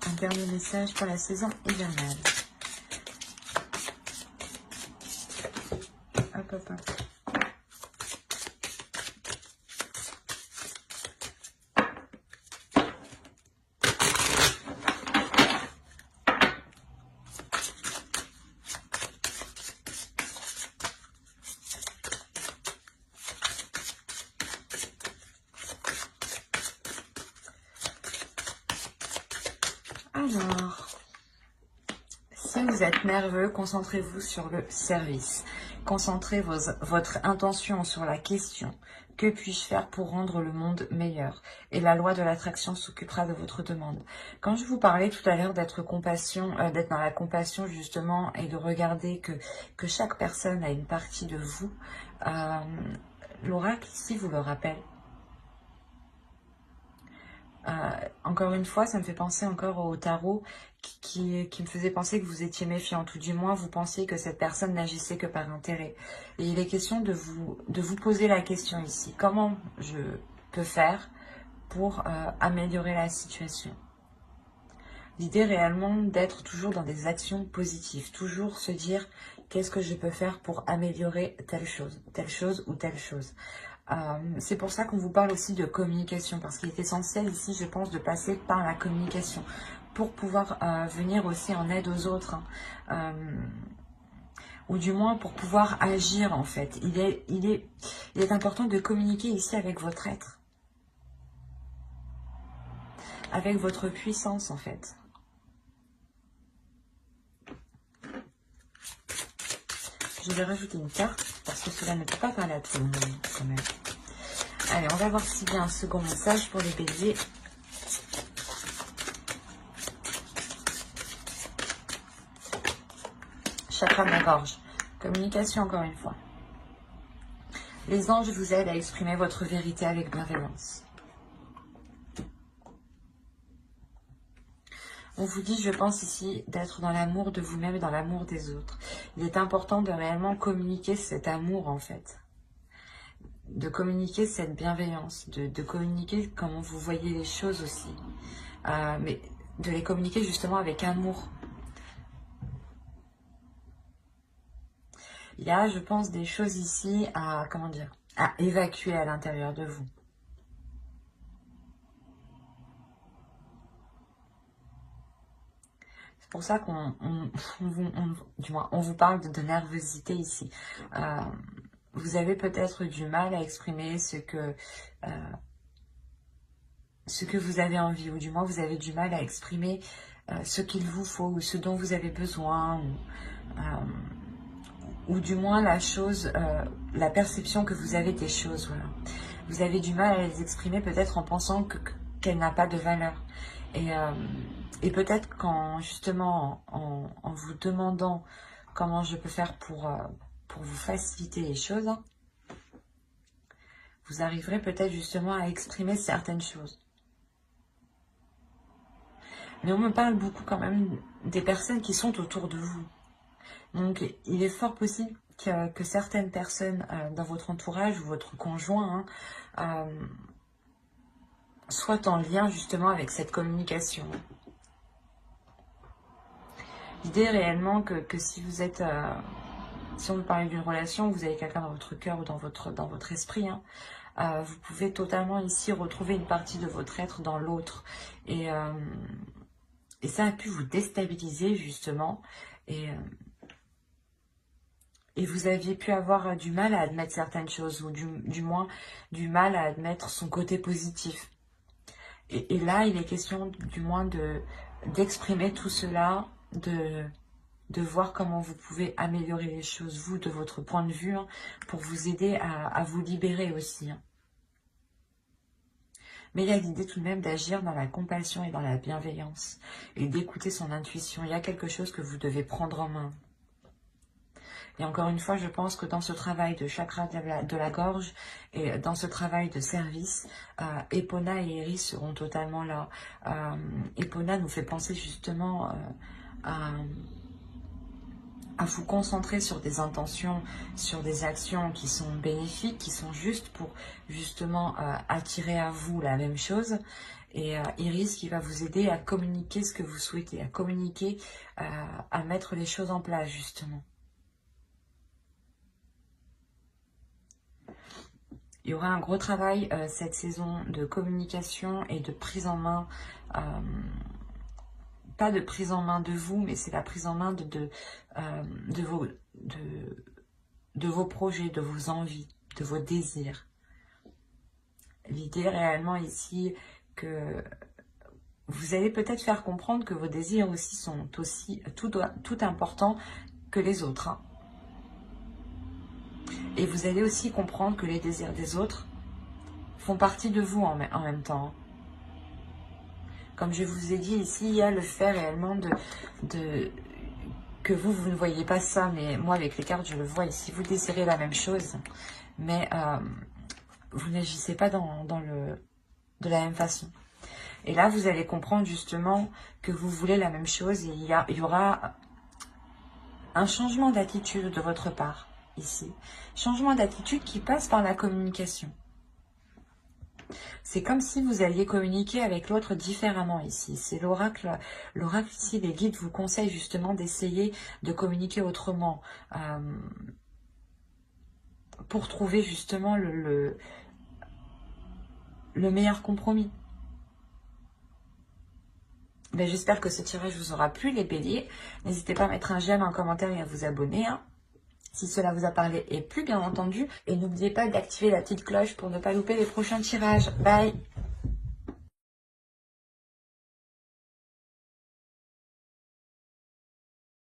un dernier message pour la saison hivernale. Hop, hop, hop. Alors, si vous êtes nerveux, concentrez-vous sur le service. Concentrez votre intention sur la question. Que puis-je faire pour rendre le monde meilleur? Et la loi de l'attraction s'occupera de votre demande. Quand je vous parlais tout à l'heure d'être dans la compassion justement, et de regarder que chaque personne a une partie de vous, l'oracle ici vous le rappelle. Encore une fois, ça me fait penser encore au tarot qui me faisait penser que vous étiez méfiante, ou du moins vous pensiez que cette personne n'agissait que par intérêt. Et il est question de vous poser la question ici. Comment je peux faire pour améliorer la situation? L'idée réellement d'être toujours dans des actions positives, toujours se dire qu'est-ce que je peux faire pour améliorer telle chose ou telle chose. C'est pour ça qu'on vous parle aussi de communication, parce qu'il est essentiel ici, je pense, de passer par la communication pour pouvoir venir aussi en aide aux autres, hein. Ou du moins pour pouvoir agir en fait. Il est important de communiquer ici avec votre être, avec votre puissance en fait. Je vais rajouter une carte parce que cela ne peut pas parler à tout le monde quand même. Allez, on va voir s'il y a un second message pour les béliers. Chakra de la gorge. Communication encore une fois. Les anges vous aident à exprimer votre vérité avec bienveillance. On vous dit, je pense ici, d'être dans l'amour de vous-même et dans l'amour des autres. Il est important de réellement communiquer cet amour en fait. De communiquer cette bienveillance, de communiquer comment vous voyez les choses aussi. Mais de les communiquer justement avec amour. Il y a, je pense, des choses ici à, comment dire, à évacuer à l'intérieur de vous. C'est pour ça qu'on vous parle de nervosité ici. Vous avez peut-être du mal à exprimer ce que vous avez envie, ou du moins vous avez du mal à exprimer ce qu'il vous faut, ou ce dont vous avez besoin, ou du moins la perception que vous avez des choses. Voilà. Vous avez du mal à les exprimer peut-être en pensant qu'elle n'a pas de valeur. Et peut-être qu'en justement en vous demandant comment je peux faire pour vous faciliter les choses, hein, vous arriverez peut-être justement à exprimer certaines choses. Mais on me parle beaucoup quand même des personnes qui sont autour de vous. Donc il est fort possible que certaines personnes dans votre entourage ou votre conjoint soient en lien justement avec cette communication. L'idée réellement que si vous êtes... si on veut parler d'une relation, vous avez quelqu'un dans votre cœur ou dans votre esprit, hein, vous pouvez totalement ici retrouver une partie de votre être dans l'autre. Et ça a pu vous déstabiliser justement. Et vous aviez pu avoir du mal à admettre certaines choses, ou du moins du mal à admettre son côté positif. Et là, il est question du moins d'exprimer tout cela, de voir comment vous pouvez améliorer les choses, vous, de votre point de vue, hein, pour vous aider à vous libérer aussi. Hein. Mais il y a l'idée tout de même d'agir dans la compassion et dans la bienveillance, et d'écouter son intuition. Il y a quelque chose que vous devez prendre en main. Et encore une fois, je pense que dans ce travail de chakra de la gorge et dans ce travail de service, Epona et Iris seront totalement là. Epona nous fait penser justement à vous concentrer sur des intentions, sur des actions qui sont bénéfiques, qui sont justes pour justement attirer à vous la même chose. Et Iris qui va vous aider à communiquer ce que vous souhaitez, à communiquer, à mettre les choses en place justement. Il y aura un gros travail cette saison de communication et de prise en main, pas de prise en main de vous, mais c'est la prise en main de vos projets, de vos envies, de vos désirs. L'idée réellement ici que vous allez peut-être faire comprendre que vos désirs aussi sont aussi tout importants que les autres. Hein. Et vous allez aussi comprendre que les désirs des autres font partie de vous en même temps. Comme je vous ai dit ici, il y a le fait réellement que vous ne voyez pas ça, mais moi avec les cartes je le vois ici. Vous désirez la même chose, mais vous n'agissez pas de la même façon. Et là, vous allez comprendre justement que vous voulez la même chose. Et il y aura un changement d'attitude de votre part, ici. Changement d'attitude qui passe par la communication. C'est comme si vous alliez communiquer avec l'autre différemment ici. C'est l'oracle. L'oracle ici, les guides vous conseillent justement d'essayer de communiquer autrement. Pour trouver justement le meilleur compromis. Ben, j'espère que ce tirage vous aura plu, les béliers. N'hésitez pas à mettre un j'aime, un commentaire et à vous abonner. Si cela vous a parlé et plu, bien entendu. Et n'oubliez pas d'activer la petite cloche pour ne pas louper les prochains tirages. Bye!